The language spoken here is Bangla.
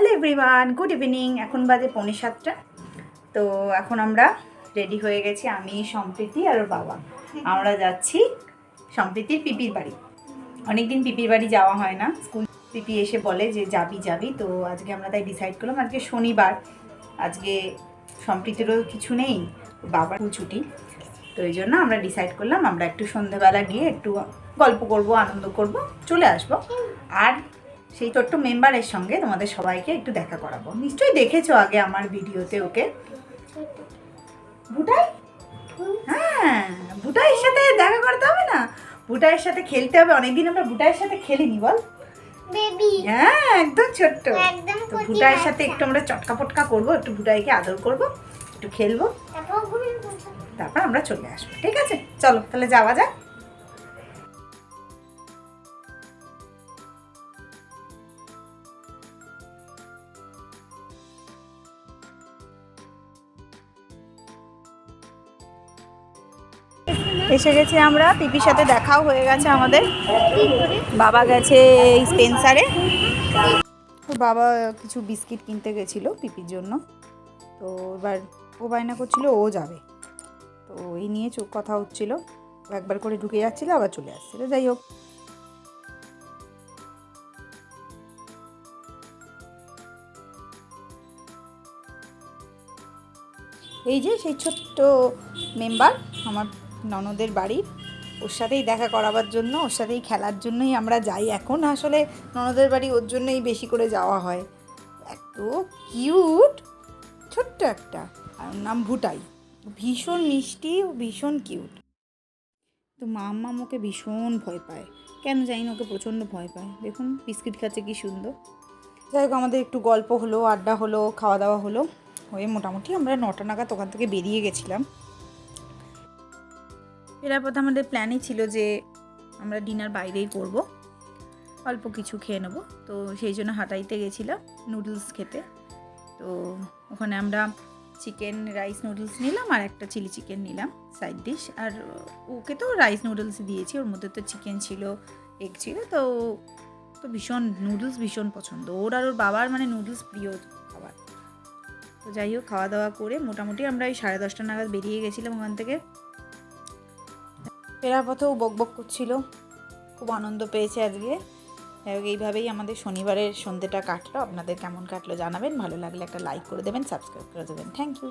Hello everyone, good evening. এখন বাজে 6:45। তো এখন আমরা রেডি হয়ে গেছি, আমি, সম্প্রীতি আর ওর বাবা। আমরা যাচ্ছি সম্প্রীতির পিপির বাড়ি। অনেকদিন পিপির বাড়ি যাওয়া হয় না, স্কুল পিপি এসে বলে যে যাবি। তো আজকে আমরা তাই ডিসাইড করলাম, আজকে শনিবার, আজকে সম্প্রীতিরও কিছু নেই, বাবার ছুটি। তো এই জন্য আমরা ডিসাইড করলাম আমরা একটু সন্ধ্যেবেলা গিয়ে একটু গল্প করব, আনন্দ করব, চলে আসব। আর সেই ছোট্ট মেম্বারের সঙ্গে তোমাদের সবাইকে একটু দেখা করাবো। নিশ্চয়ই দেখেছো আগে আমার ভিডিওতে ওকে। বুটাই, হ্যাঁ, বুটাইয়ের সাথে দেখা করতে হবে না, বুটাইয়ের সাথে খেলতে হবে। অনেকদিন আমরা বুটাইয়ের সাথে খেলিনি, বল বেবি। হ্যাঁ, একদম ছোট্ট। তো বুটাইয়ের সাথে একটু আমরা চটকা পটকা করবো, একটু বুটাইকে আদর করবো, একটু খেলবো, তারপর আমরা চলে আসবো। ঠিক আছে, চলো তাহলে যাওয়া যাক। এসে গেছি আমরা, পিপির সাথে দেখাও হয়ে গেছে আমাদের। বাবা গেছে স্পেন্সারে, বাবা কিছু বিস্কিট কিনতে গেছিলো পিপির জন্য। তো এবার ও বায়না করছিল ও যাবে, তো এই নিয়ে কথা হচ্ছিল। একবার করে ঢুকে যাচ্ছিলো, আবার চলে আসছিলো। যাই হোক, এই যে সেই ছোট্ট মেম্বার আমার ননদের বাড়ির, ওর সাথেই দেখা করাবার জন্য, ওর সাথেই খেলার জন্যই আমরা যাই এখন। আসলে ননদের বাড়ি ওর জন্যই বেশি করে যাওয়া হয়। এত কিউট ছোট্ট একটা, আর নাম ভুটাই, ভীষণ মিষ্টি ও ভীষণ কিউট। তো মাম্মা ওকে ভীষণ ভয় পায়, কেন জানি না, ওকে প্রচণ্ড ভয় পায়। দেখুন বিস্কিট খাচ্ছে কি সুন্দর। যাই হোক, আমাদের একটু গল্প হলো, আড্ডা হলো, খাওয়া দাওয়া হলো, হয়ে মোটামুটি আমরা 9টা নাগাদ ওখান থেকে বেরিয়ে গেছিলাম। ফেরার পথে আমাদের প্ল্যানই ছিল যে আমরা ডিনার বাইরেই করব, অল্প কিছু খেয়ে নেবো। তো সেই জন্য হাটাইতে গেছিলাম নুডলস খেতে। তো ওখানে আমরা চিকেন রাইস নুডলস নিলাম আর একটা চিলি চিকেন নিলাম সাইড ডিশ। আর ওকে তো রাইস নুডলস দিয়েছি, ওর মধ্যে তো চিকেন ছিল, এগ ছিল। তো ভীষণ নুডলস ভীষণ পছন্দ ওর, আর ওর বাবার মানে নুডলস প্রিয় খাবার। তো যাই হোক, খাওয়া দাওয়া করে মোটামুটি আমরা এই 10:30 নাগাদ বেরিয়ে গেছিলাম ওখান থেকে। ফেরার পথেও বকবক করছিল, খুব আনন্দ পেয়েছে আজকে। এইভাবেই আমাদের শনিবারের সন্ধ্যেটা কাটলো। আপনাদের কেমন কাটলো জানাবেন, ভালো লাগলে একটা লাইক করে দেবেন, সাবস্ক্রাইব করে দেবেন। Thank you.